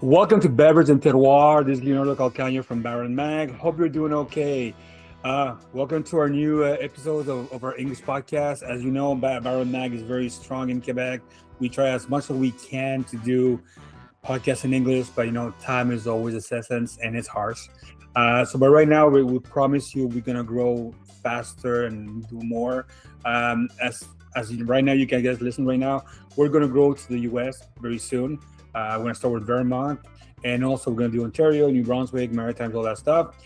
Welcome to Beverage and Terroir. This is Leonardo Calcagno from Bar and Mag. Hope you're doing okay. Welcome to our new episode of our English podcast. As you know, Bar and Mag is very strong in Quebec. We try as much as we can to do podcasts in English, but time is always a essence and it's harsh. But right now, we promise you we're gonna grow faster and do more. Right now, you can guys listen right now. We're gonna grow to the US very soon. We're going to start with Vermont, and also we're going to do Ontario, New Brunswick, Maritimes, all that stuff.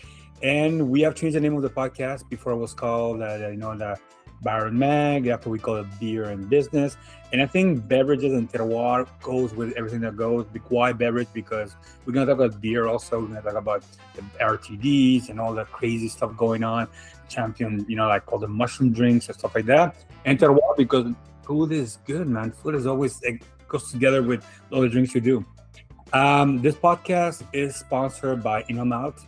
And we have changed the name of the podcast. Before it was called, the Bar and Mag. After we call it Beer and Business. And I think beverages and terroir goes with everything that goes. Why beverage? Because we're going to talk about beer also. We're going to talk about the RTDs and all that crazy stuff going on. Champion, like all the mushroom drinks and stuff like that. And terroir because food is good, man. Food is always goes together with all the drinks you do. This podcast is sponsored by Innomalt.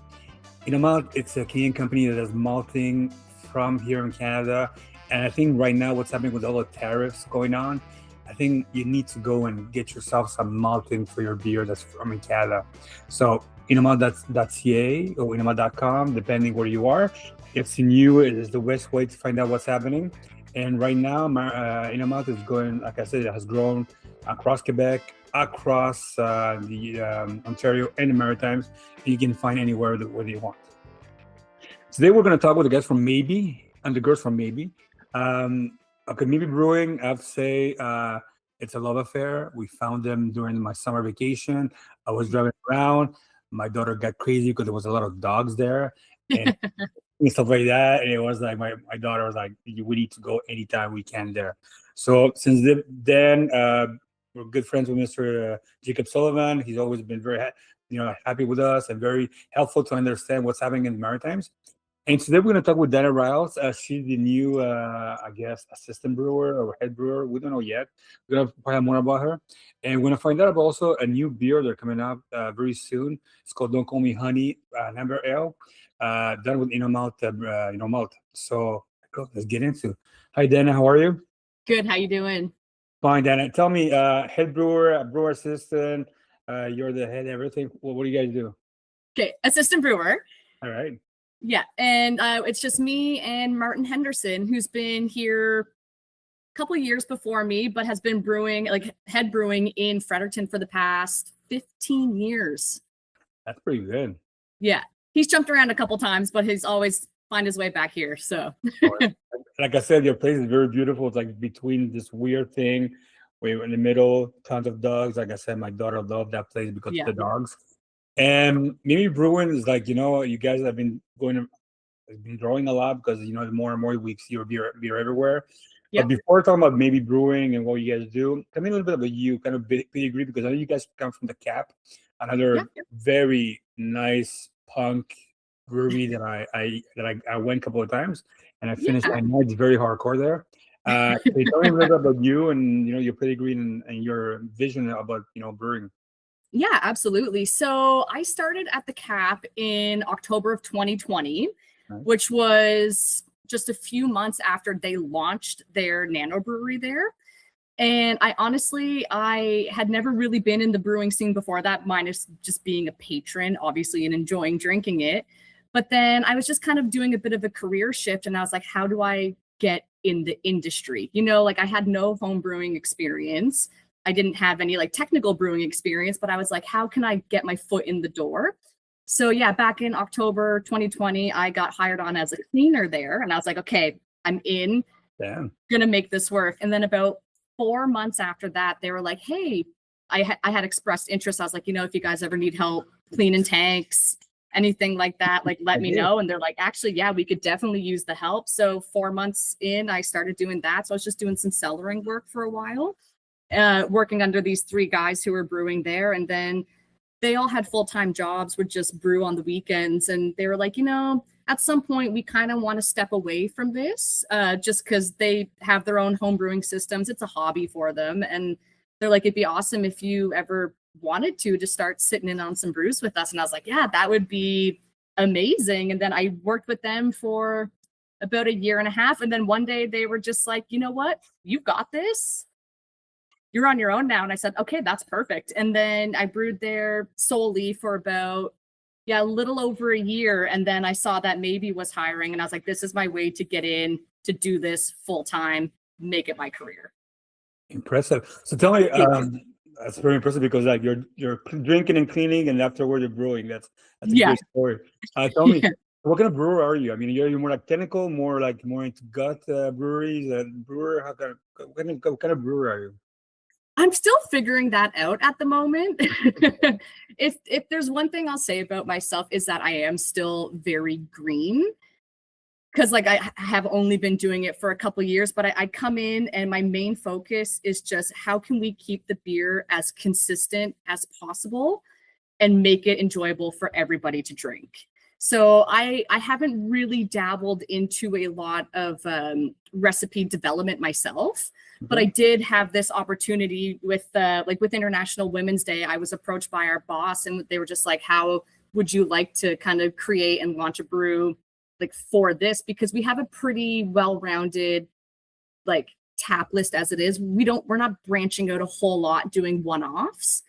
Innomalt, it's a Canadian company that does malting from here in Canada. And I think right now what's happening with all the tariffs going on, I think you need to go and get yourself some malting for your beer that's from in Canada. So innomalt.ca or innomalt.com, depending where you are. If in you, it is the best way to find out what's happening. And right now, Innomalt is going, like I said, it has grown across Quebec, across the Ontario and the Maritimes. And you can find anywhere where you want. Today, we're going to talk with the guys from Maybee and the girls from Maybee. Maybee Brewing, I have to say, it's a love affair. We found them during my summer vacation. I was driving around. My daughter got crazy because there was a lot of dogs there. And stuff like that, and it was like my daughter was like, we need to go anytime we can there. So since then we're good friends with Mr. Jacob Sullivan. He's always been very happy with us and very helpful to understand what's happening in the Maritimes. And today we're going to talk with Dana Ryles. She's the new assistant brewer or head brewer. We don't know yet. We're going to find out more about her, and we're going to find out about also a new beer that's coming up very soon. It's called Don't Call Me Honey, Amber Ale. Done with Innomalt, malt. So let's get into. Hi, Dana. How are you? Good. How you doing? Fine, Dana. Tell me, head brewer, brewer assistant. You're the head everything. What do you guys do? Okay, assistant brewer. All right. Yeah, and it's just me and Martin Henderson, who's been here a couple of years before me, but has been brewing, like head brewing in Fredericton for the past 15 years. That's pretty good. Yeah. He's jumped around a couple times, but he's always find his way back here. So, like I said, your place is very beautiful. It's like between this weird thing, we're in the middle, tons of dogs. Like I said, my daughter loved that place because of the dogs. And Maybee Brewing is like, you guys have been growing a lot because the more and more we see your beer everywhere. Yep. But before talking about Maybee Brewing and what you guys do, tell me a little bit about you, kind of pedigree, because I know you guys come from the Cap, another very nice punk brewery that I went a couple of times, and I finished my nights very hardcore there. Can you tell me a little bit about you and your pedigree and your vision about brewing? Yeah, absolutely. So I started at the Cap in October of 2020, which was just a few months after they launched their nano brewery there. And I had never really been in the brewing scene before that, minus just being a patron, obviously, and enjoying drinking it. But then I was just kind of doing a bit of a career shift, and I was like, how do I get in the industry? I had no home brewing experience. I didn't have any technical brewing experience, but I was like, how can I get my foot in the door? So yeah, back in October 2020, I got hired on as a cleaner there, and I was like, okay, I'm in. Damn. Gonna make this work. And then about 4 months after that, they were like, hey, I had expressed interest. I was like, if you guys ever need help cleaning tanks, anything like that, let me know. And they're like, actually, yeah, we could definitely use the help. So 4 months in, I started doing that. So I was just doing some cellaring work for a while, working under these 3 guys who were brewing there. And then they all had full-time jobs, would just brew on the weekends. And they were like, at some point, we kind of want to step away from this just because they have their own home brewing systems. It's a hobby for them. And they're like, it'd be awesome if you ever wanted to start sitting in on some brews with us. And I was like, yeah, that would be amazing. And then I worked with them for about a year and a half. And then one day they were just like, you know what? You've got this. you're on your own now. And I said, okay, that's perfect. And then I brewed there solely for about, a little over a year. And then I saw that Maybee was hiring, and I was like, this is my way to get in, to do this full time, make it my career. Impressive. So tell me, that's very impressive because like you're drinking and cleaning, and afterward you're brewing. That's a great story. Tell me, what kind of brewer are you? I mean, you're more like technical, more into gut breweries, brewer. What kind of brewer are you? I'm still figuring that out at the moment. If there's one thing I'll say about myself is that I am still very green, because like I have only been doing it for a couple of years, but I come in and my main focus is just how can we keep the beer as consistent as possible and make it enjoyable for everybody to drink. So I haven't really dabbled into a lot of recipe development myself, but I did have this opportunity with with International Women's Day. I was approached by our boss, and they were just like, how would you like to kind of create and launch a brew like for this? Because we have a pretty well-rounded like tap list as it is. We're not branching out a whole lot doing one-offs.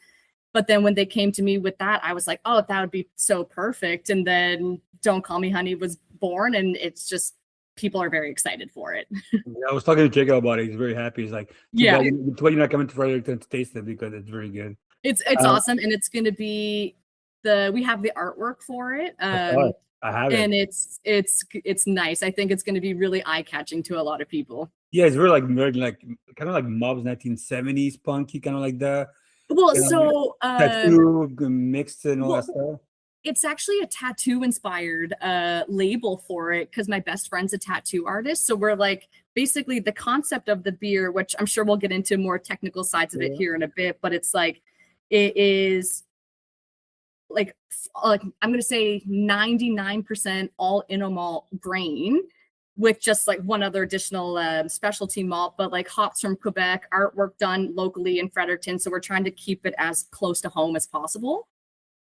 But then when they came to me with that, I was like, oh, that would be so perfect. And then Don't Call Me Honey was born, and it's just, people are very excited for it. I was talking to Jacob about it. He's very happy. He's like, yeah, why you're not coming to Fredericton to taste it, because it's very good. It's awesome. And it's going to be we have the artwork for it. I have it. And it's nice. I think it's going to be really eye-catching to a lot of people. Yeah, it's very like kind of like Mob's 1970s punky, kind of like that. Well, so tattoo mixed and all that stuff. It's actually a tattoo inspired label for it, because my best friend's a tattoo artist. So we're like, basically the concept of the beer, which I'm sure we'll get into more technical sides of it here in a bit, but it's like, it is like I'm going to say 99% all Innomalt grain, with just like one other additional specialty malt, but like hops from Quebec, artwork done locally in Fredericton. So we're trying to keep it as close to home as possible.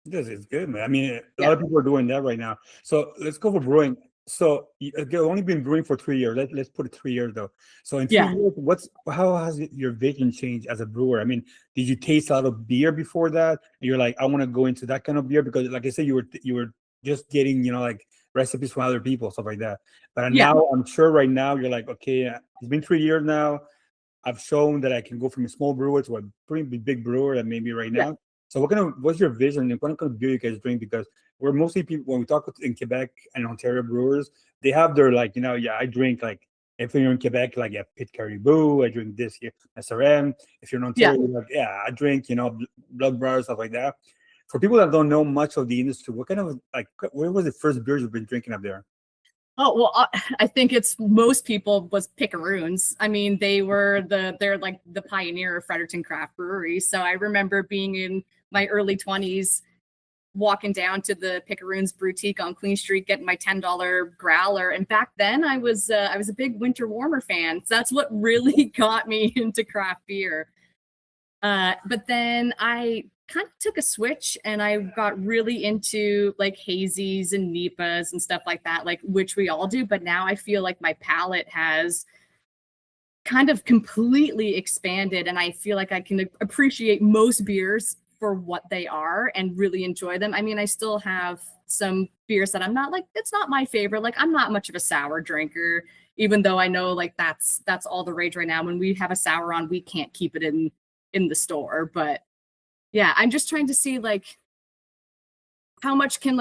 This is good, man. I mean, a lot of people are doing that right now. So let's go for brewing. So you've only been brewing for 3 years. Let's put it 3 years though. So in 3 years, how has your vision changed as a brewer? I mean, did you taste a lot of beer before that? You're like, I want to go into that kind of beer, because like I said, you were just getting, like recipes from other people, stuff like that. But now I'm sure right now you're like, okay, it's been 3 years now. I've shown that I can go from a small brewer to a pretty big brewer that maybe right now. So what's your vision and what kind of beer you guys drink? Because we're mostly people, when we talk in Quebec and Ontario brewers, they have their like, I drink like, if you're in Quebec, like Pit Caribou, I drink this here, SRM. If you're in Ontario, like, I drink, Blood Brothers, stuff like that. For people that don't know much of the industry, what was the first beers you've been drinking up there? Oh, well, I think it's most people was Picaroons. I mean, they're like the pioneer of Fredericton craft brewery. So I remember being in my early 20s, walking down to the Picaroons boutique on Queen Street, getting my $10 growler. And back then I was a big Winter Warmer fan. So that's what really got me into craft beer. But then I kind of took a switch, and I got really into like hazies and NEPAs and stuff like that, like which we all do. But now I feel like my palate has kind of completely expanded, and I feel like I can appreciate most beers for what they are and really enjoy them. I mean, I still have some beers that I'm not like, it's not my favorite. Like, I'm not much of a sour drinker, even though I know like that's all the rage right now. When we have a sour on, we can't keep it in the store. But yeah, I'm just trying to see like how much can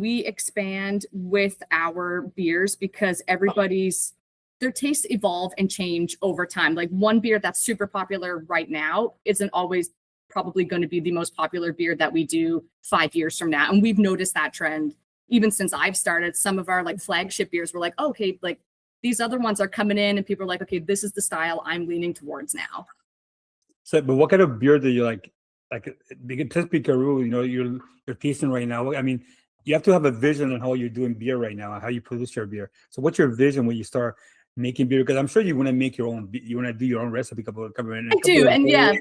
we expand with our beers, because their tastes evolve and change over time. Like one beer that's super popular right now isn't always probably going to be the most popular beer that we do 5 years from now. And we've noticed that trend even since I've started. Some of our like flagship beers were like, oh, okay, like these other ones are coming in, and people are like, okay, this is the style I'm leaning towards now. So, but what kind of beer do you like? Like, just Picarou, you're tasting right now. I mean, you have to have a vision on how you're doing beer right now and how you produce your beer. So what's your vision when you start making beer? Because I'm sure you want to make your own, you want to do your own recipe. I do. And yeah,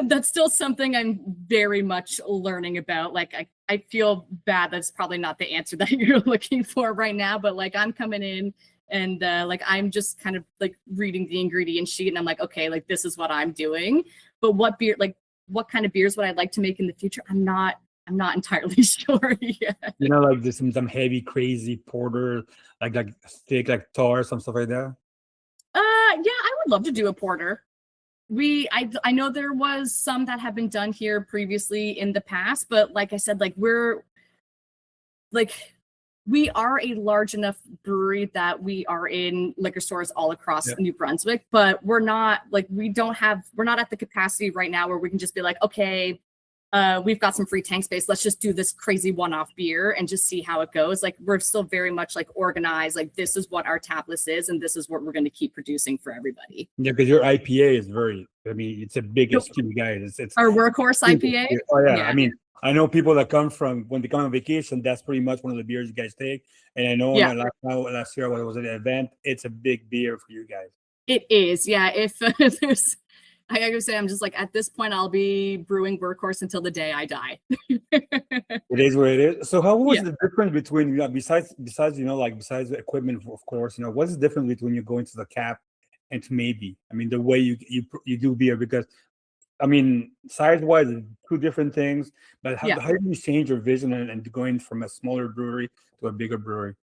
that's still something I'm very much learning about. Like, I feel bad that's probably not the answer that you're looking for right now, but like I'm coming in and like I'm just kind of like reading the ingredient sheet, and I'm like, okay, like this is what I'm doing. But what beer, like what kind of beers would I like to make in the future? I'm not entirely sure yet. You know, like there's some heavy, crazy porter, like thick, like tar, some stuff like that. Yeah, I would love to do a porter. I know there was some that have been done here previously in the past, but like I said, like we are a large enough brewery that we are in liquor stores all across New Brunswick, but we're not at the capacity right now where we can just be like, okay, we've got some free tank space. Let's just do this crazy one-off beer and just see how it goes. Like we're still very much like organized. Like this is what our tap list is, and this is what we're going to keep producing for everybody. Yeah, because your IPA is it's a big SKU, guys. It's our Workhorse IPA. Oh yeah. I mean, I know people that when they come on vacation, that's pretty much one of the beers you guys take. And I know last year when I was at an event, it's a big beer for you guys. It is, yeah. If there's I gotta say, I'm just like at this point, I'll be brewing Workhorse until the day I die. It is what it is. So, how was the difference between besides the equipment, of course, what's the difference between you going to the cap and to Maybee? I mean, the way you do beer, because I mean, size-wise, two different things. But how do you change your vision and going from a smaller brewery to a bigger brewery?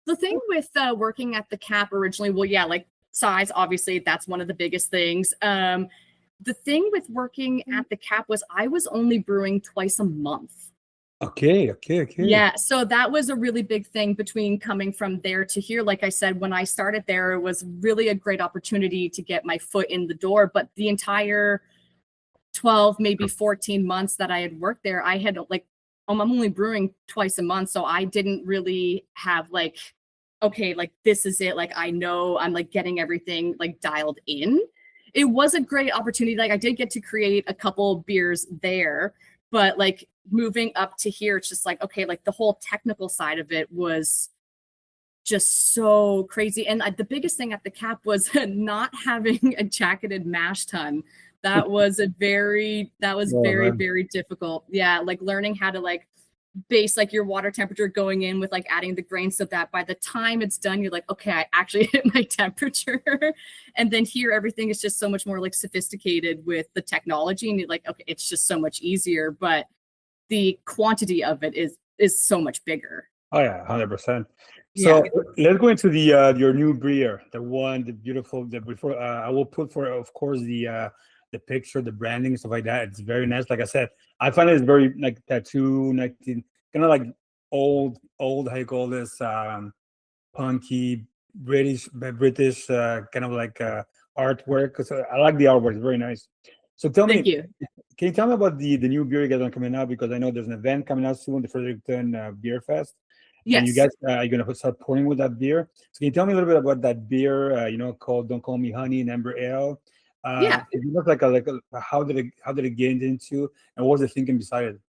The thing with working at the cap originally, like size, obviously, that's one of the biggest things. The thing with working at the cap was I was only brewing twice a month. Okay. Yeah, so that was a really big thing between coming from there to here. Like I said, when I started there, it was really a great opportunity to get my foot in the door. But the entire 12, maybe 14 months that I had worked there, I had I'm only brewing twice a month. So I didn't really have okay, this is it. I know I'm getting everything dialed in. It was a great opportunity. I did get to create a couple beers there, but moving up to here, it's just okay, the whole technical side of it was just so crazy. And the biggest thing at the cap was not having a jacketed mash tun. That was very, very difficult. Yeah. Learning how to base your water temperature going in with adding the grains so that by the time it's done, you're okay, I actually hit my temperature. And then here, everything is just so much more sophisticated with the technology. And you're okay, it's just so much easier, but the quantity of it is so much bigger. Oh yeah, 100%. So let's go into the your new beer, the beautiful. Before I will put of course the picture, the branding, stuff like that. It's very nice. Like I said, I find it's very tattoo, kind of old. How you call this? Punky British kind of artwork. So I like the artwork. It's very nice. So Thank you. Can you tell me about the new beer you guys are coming out? Because I know there's an event coming out soon, the Fredericton Beer Fest. Yes. And you guys are going to start pouring with that beer. So can you tell me a little bit about that beer? Called "Don't Call Me Honey" and Amber Ale. It looks how did it get into, and what was the thinking beside it?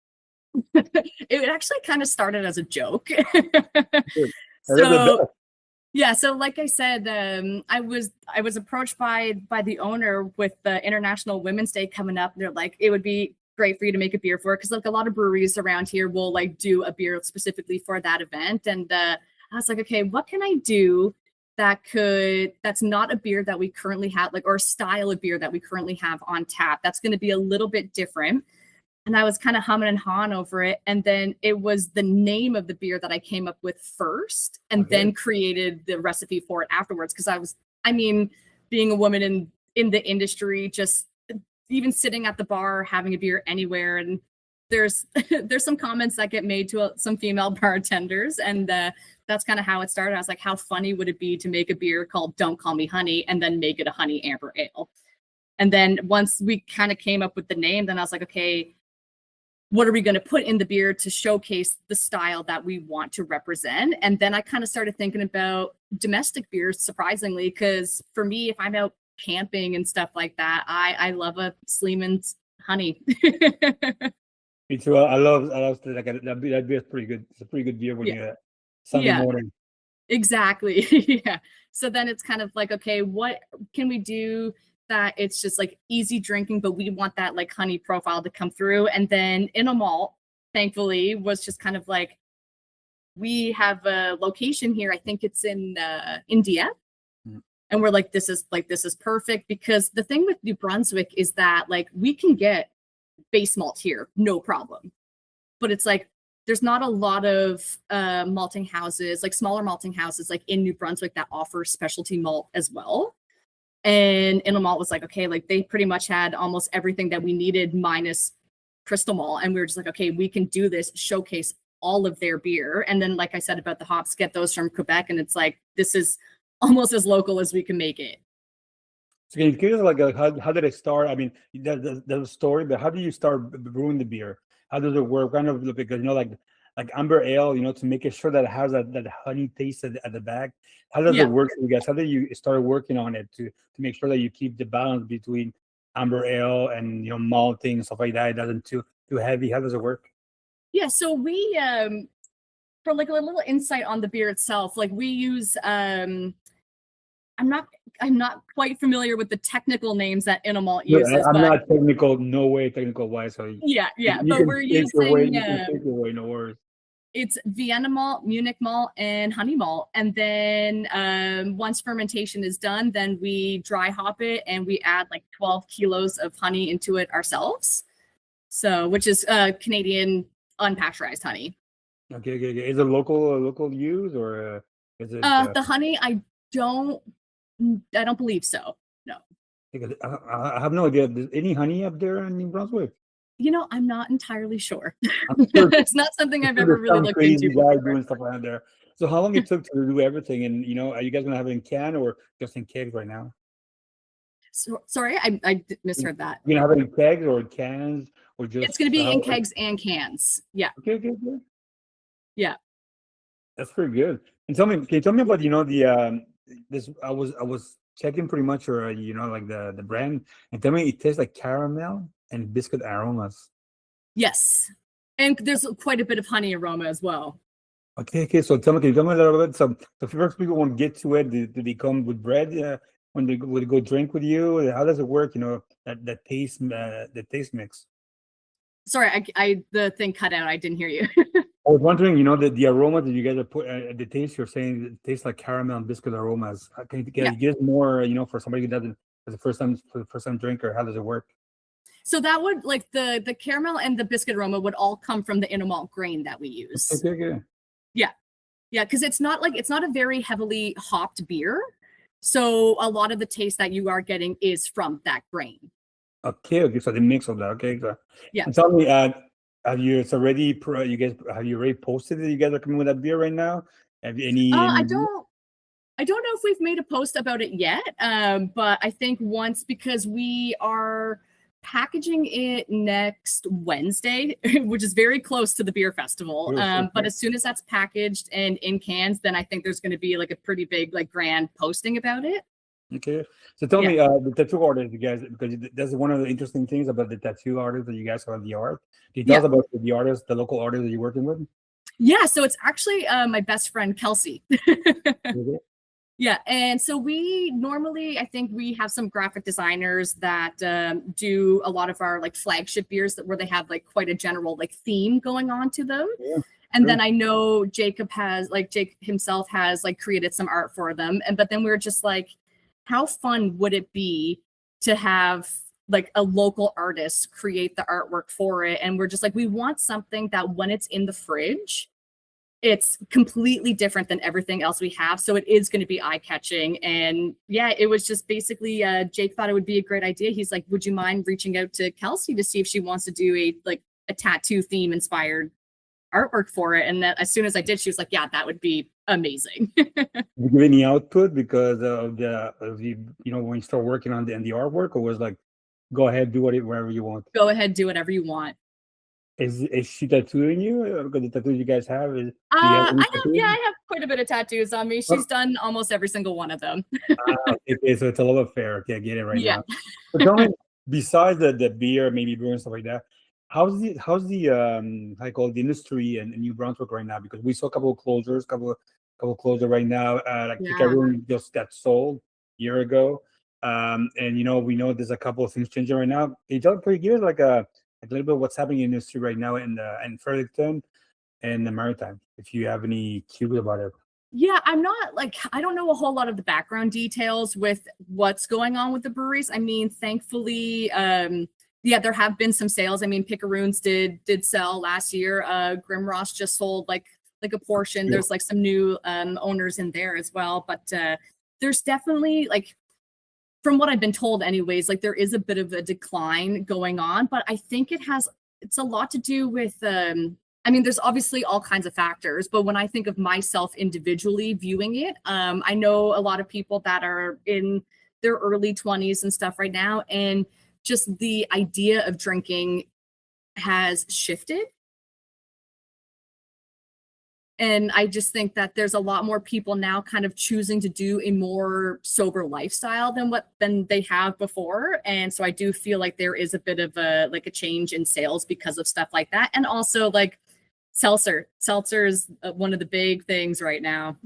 It actually kind of started as a joke. So like I said, I was approached by the owner with the International Women's Day coming up. They're it would be great for you to make a beer for it, because a lot of breweries around here will do a beer specifically for that event. And I was okay, what can I do that's not a beer that we currently have, or a style of beer that we currently have on tap that's going to be a little bit different. And I was kind of humming and hawing over it. And then it was the name of the beer that I came up with first, and then created the recipe for it afterwards. Because being a woman in the industry, just even sitting at the bar, having a beer anywhere, and there's some comments that get made to some female bartenders, and that's kind of how it started. I was how funny would it be to make a beer called "Don't Call Me Honey" and then make it a honey amber ale? And then once we kind of came up with the name, then I was okay, what are we going to put in the beer to showcase the style that we want to represent? And then I kind of started thinking about domestic beers, surprisingly, because for me, if I'm out camping and stuff like that, I love a Sleeman's honey. Me too. I love that beer is pretty good. It's a pretty good beer when you Sunday morning. Exactly. Yeah. So then it's kind of okay, what can we do that it's just easy drinking, but we want that honey profile to come through? And then Innomalt, thankfully, was just kind of we have a location here. I think it's in India. And we're like, this is perfect, because the thing with New Brunswick is that like we can get base malt here, no problem. But it's like there's not a lot of malting houses, like smaller malting houses, like in New Brunswick that offer specialty malt as well. And Innomalt was like, okay, like they pretty much had almost everything that we needed minus crystal malt. And we were just like, okay, we can do this, showcase all of their beer. And then, like I said about the hops, get those from Quebec. And it's like, this is almost as local as we can make it. So can you give us like how did it start? I mean, there's a story, but how do you start brewing the beer? How does it work? Kind of because like amber ale, to make it sure that it has that honey taste at the back. How does it work for you guys? How did you start working on it to make sure that you keep the balance between amber ale and malting and stuff like that? It doesn't too heavy. How does it work? Yeah, so we for like a little insight on the beer itself, like we use I'm not quite familiar with the technical names that Innomalt uses. I'm not technical, no way technical wise. So yeah, but we're using no worries. It's Vienna malt, Munich malt, and honey malt. And then once fermentation is done, then we dry hop it and we add like 12 kilos of honey into it ourselves. So, which is Canadian unpasteurized honey. Okay. Is it local use or is it the honey? I don't believe so. No. Because I have no idea. Is any honey up there in New Brunswick? I'm not entirely sure. Sure it's not something I've ever really looked into. Guys doing stuff around there. So how long it took to do everything? And are you guys gonna have it in can or just in kegs right now? So, sorry, I misheard that. You're gonna have it in kegs or in cans or just? It's gonna be in kegs and cans. Yeah. Okay. Yeah. That's pretty good. And can you tell me about the this? I was checking pretty much or like the brand, and tell me it tastes like caramel and biscuit aromas. Yes, and there's quite a bit of honey aroma as well. Okay. So can you tell me a little bit? So first people want to get to it. Do they come with bread when they would go drink with you? How does it work? That taste mix. Sorry, the thing cut out. I didn't hear you. I was wondering, the aroma that you guys are put the taste. You're saying it tastes like caramel and biscuit aromas. Can you give more? For somebody who doesn't for the first time drinker, how does it work? So that would like the caramel and the biscuit aroma would all come from the Innomalt grain that we use. Okay. Yeah, because it's not a very heavily hopped beer. So a lot of the taste that you are getting is from that grain. Okay. So the mix of that. Okay. So, yeah. And tell me, have you already posted that you guys are coming with that beer right now? Have you any? I don't know if we've made a post about it yet. But I think because we are packaging it next Wednesday, which is very close to the beer festival. But as soon as that's packaged and in cans, then I think there's going to be like a pretty big like grand posting about it. Okay. So tell me the tattoo artist, you guys, because that's one of the interesting things about the tattoo artist that you guys have the art. Can you tell us about the artist, the local artist that you're working with? Yeah, so it's actually my best friend Kelsey. Okay. Yeah, and so I think we have some graphic designers that do a lot of our like flagship beers where they have like quite a general like theme going on to them. Yeah, and then I know Jake himself has like created some art for them. But then we were just like, how fun would it be to have like a local artist create the artwork for it? And we're just like, we want something that when it's in the fridge, it's completely different than everything else we have. So it is going to be eye-catching. And yeah, it was just basically Jake thought it would be a great idea. He's like, would you mind reaching out to Kelsey to see if she wants to do a tattoo theme inspired artwork for it? And that as soon as I did, she was like, yeah, that would be amazing. Did you give any output because of the when you start working on the artwork, or was like, go ahead, do whatever you want? Go ahead, do whatever you want. Is she tattooing you? Because the tattoos you guys have is I have quite a bit of tattoos on me. She's done almost every single one of them. Okay, so it's a love affair. Okay, I get it right now. So tell me, besides the beer, maybe brewing stuff like that, how's the how you call it, the industry in New Brunswick right now? Because we saw a couple of closures right now. Everyone just got sold a year ago, and we know there's a couple of things changing right now. Can you give us like a little bit of what's happening in the industry right now in Fredericton and the Maritime, if you have any cues about it? Yeah, I'm not like, I don't know a whole lot of the background details with what's going on with the breweries. I mean, thankfully, yeah, there have been some sales. I mean, Picaroons did sell last year. Grimross just sold like a portion. Yeah. There's like some new owners in there as well. But there's definitely like, from what I've been told anyways, like there is a bit of a decline going on, but I think it's a lot to do with I mean, there's obviously all kinds of factors, but when I think of myself individually viewing it, I know a lot of people that are in their early 20s and stuff right now, and just the idea of drinking has shifted. And I just think that there's a lot more people now kind of choosing to do a more sober lifestyle than they have before. And so I do feel like there is a bit of a change in sales because of stuff like that. And also like seltzer is one of the big things right now.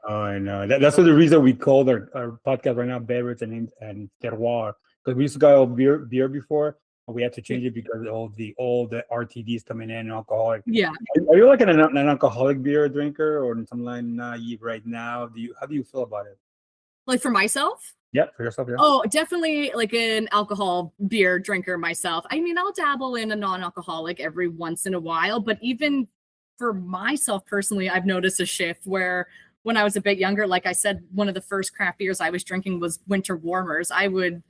I know. That's the reason we called our podcast right now Beverage and Terroir, because we used to go beer before. We had to change it because all the RTDs coming in, alcoholic. Yeah. Are you like an alcoholic beer drinker or something like naive right now? How do you feel about it? Like for myself? Yeah, for yourself, yeah. Oh, definitely like an alcohol beer drinker myself. I mean, I'll dabble in a non-alcoholic every once in a while, but even for myself personally, I've noticed a shift where when I was a bit younger, like I said, one of the first craft beers I was drinking was Winter Warmers. I would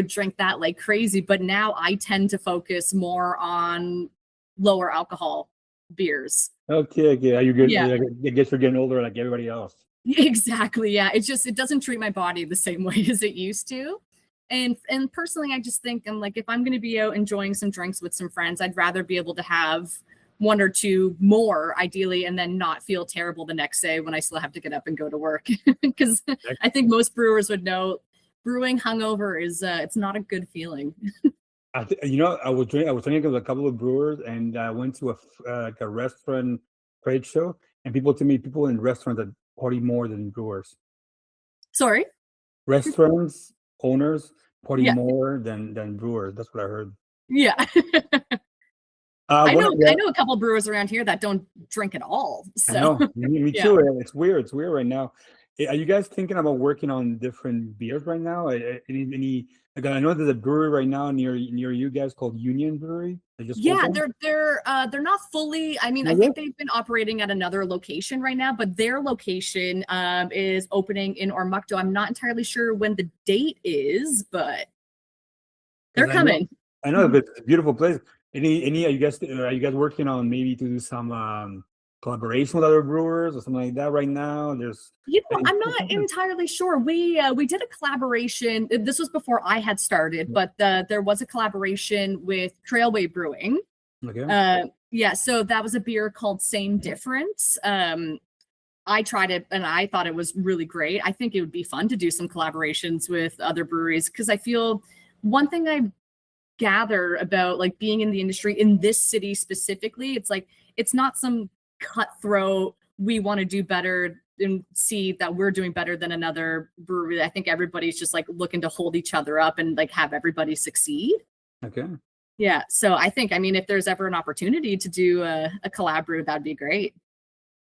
drink that like crazy, but now I tend to focus more on lower alcohol beers. Okay. Are you good? Yeah. I guess you're getting older like everybody else. Exactly. Yeah. It doesn't treat my body the same way as it used to. And personally, I just think I'm like, if I'm going to be out enjoying some drinks with some friends, I'd rather be able to have one or two more ideally, and then not feel terrible the next day when I still have to get up and go to work. Because I think most brewers would know brewing hungover is it's not a good feeling. I was drinking with a couple of brewers, and I went to a restaurant trade show, and people in restaurants that party more than brewers. Sorry? Restaurants owners party Yeah. more than brewers. That's what I heard. Yeah. I One know of the- I know a couple brewers around here that don't drink at all. I So know. Me yeah. too. It's weird. It's weird right now. Are you guys thinking about working on different beers right now? Any like I know there's a brewery right now near you guys called Union Brewery. They just Yeah, opened? they're not fully. I mean, I Okay. think they've been operating at another location right now, but their location is opening in Ormukto. I'm not entirely sure when the date is, but they're 'Cause I know- coming. I know, but it's a beautiful place. Any are you guys working on maybe to do some collaboration with other brewers or something like that right now? I'm not entirely sure. We did a collaboration. This was before I had started, but there was a collaboration with Trailway Brewing. Okay. Yeah, so that was a beer called Same Difference. I tried it and I thought it was really great. I think it would be fun to do some collaborations with other breweries because I feel one thing I gather about like being in the industry in this city specifically, it's like it's not some cutthroat, we want to do better and see that we're doing better than another brewery. I think everybody's just like looking to hold each other up and like have everybody succeed. Okay. Yeah. So I think, I mean, if there's ever an opportunity to do a collab brew, that'd be great.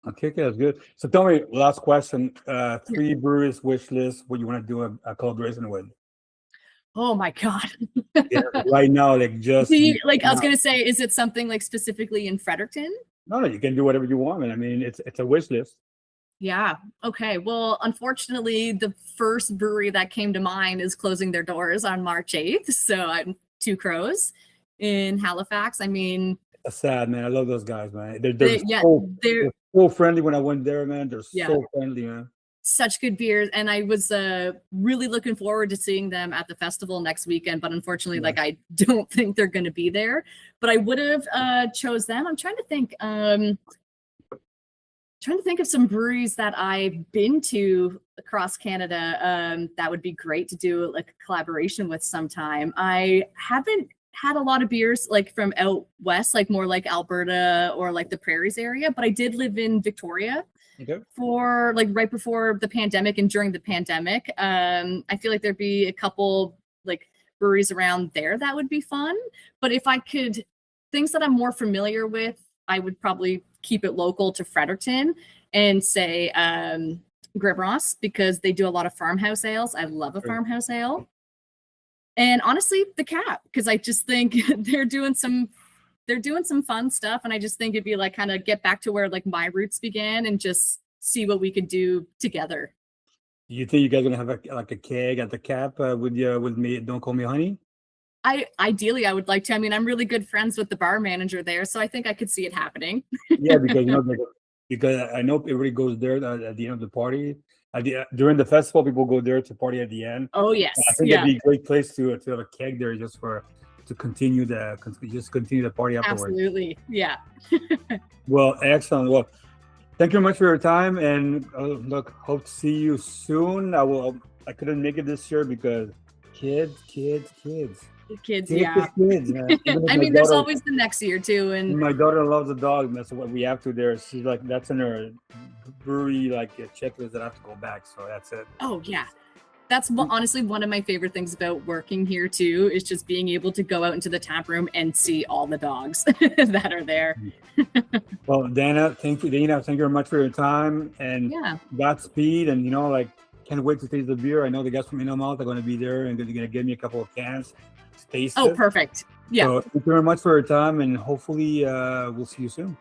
Okay, that's good. So tell me, last question. 3 breweries wish list what you want to do a collaboration with. Oh my God. Yeah, right now, like just I was gonna say, is it something like specifically in Fredericton? no, you can do whatever you want, man. I mean, it's a wish list. Yeah. Okay. Well, unfortunately, the first brewery that came to mind is closing their doors on March 8th. So I'm Two Crows in Halifax. I mean, That's sad, man. I love those guys, man. They're they're so friendly when I went there, man. They're Yeah. so friendly, man. such good beers, and I was really looking forward to seeing them at the festival next weekend. But unfortunately, Yeah. like I don't think they're going to be there. But I would have chose them. I'm trying to think. Trying to think of some breweries that I've been to across Canada. That would be great to do like a collaboration with sometime. I haven't had a lot of beers like from out west, like more like Alberta or like the Prairies area, but I did live in Victoria Okay. for like right before the pandemic and during the pandemic. I feel like there'd be a couple like breweries around there that would be fun. But if I could, things that I'm more familiar with, I would probably keep it local to Fredericton. and say Gribros, because they do a lot of farmhouse ales. I love a farmhouse ale. And honestly, the Cap, because I just think they're doing some fun stuff, and I just think it'd be like kind of get back to where like my roots began and just see what we could do together. You think you guys are gonna have a keg at the Cap with me? Don't Call Me Honey. Ideally, I would like to. I mean, I'm really good friends with the bar manager there, so I think I could see it happening. Yeah, because because I know everybody goes there at the end of the party. During the festival, people go there to party at the end. Oh yes, I think that'd be a great place to have a keg there just to continue the party afterwards. Absolutely, yeah. Well, excellent. Well, thank you very much for your time, and look, hope to see you soon. I couldn't make it this year because kids. Kids, yeah. I mean, there's always the next year too, and my daughter loves the dog, and that's what we have to there. She's like, that's in her brewery checklist that I have to go back. So that's it. Oh yeah, that's honestly one of my favorite things about working here too, is just being able to go out into the tap room and see all the dogs that are there. Well, Dana, thank you very much for your time, and Godspeed, and can't wait to taste the beer. I know the guys from Innomalt are going to be there and they're going to give me a couple of cans. Taste it. Perfect. Yeah. So thank you very much for your time, and hopefully we'll see you soon.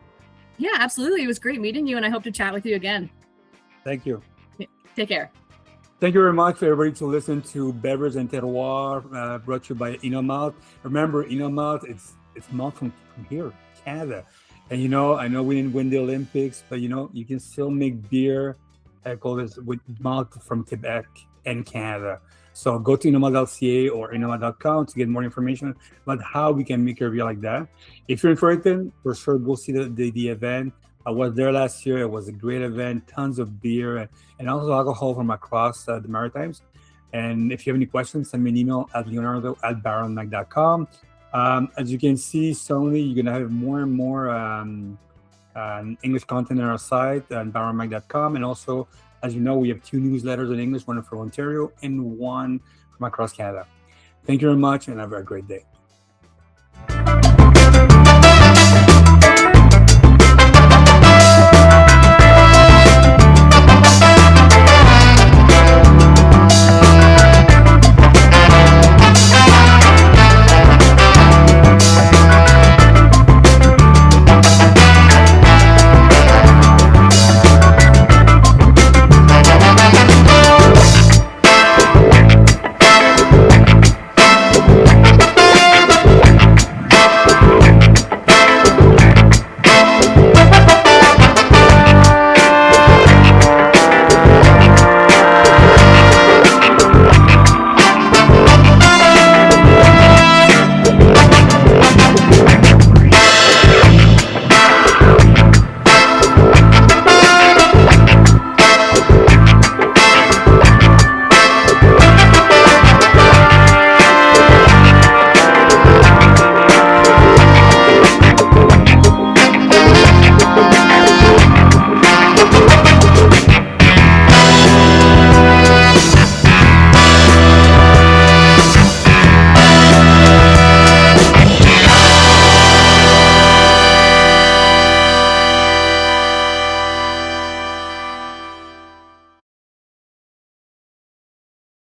Yeah, absolutely. It was great meeting you, and I hope to chat with you again. Thank you. Take care. Thank you very much for everybody to listen to Beverage and Terroir, brought to you by Innomalt. Remember, Innomalt, it's malt from here, Canada. And I know we didn't win the Olympics, but you can still make beer with malt from Quebec and Canada. So go to innomalt.ca or innomalt.com to get more information about how we can make a beer like that. If you're in Fredericton, for sure, go see the event. I was there last year. It was a great event, tons of beer and also alcohol from across the Maritimes. And if you have any questions, send me an email at leonardo@baronmag.com. As you can see, suddenly you're going to have more and more English content on our site on baronmag.com. And also, as you know, we have 2 newsletters in English, one from Ontario and one from across Canada. Thank you very much, and have a great day.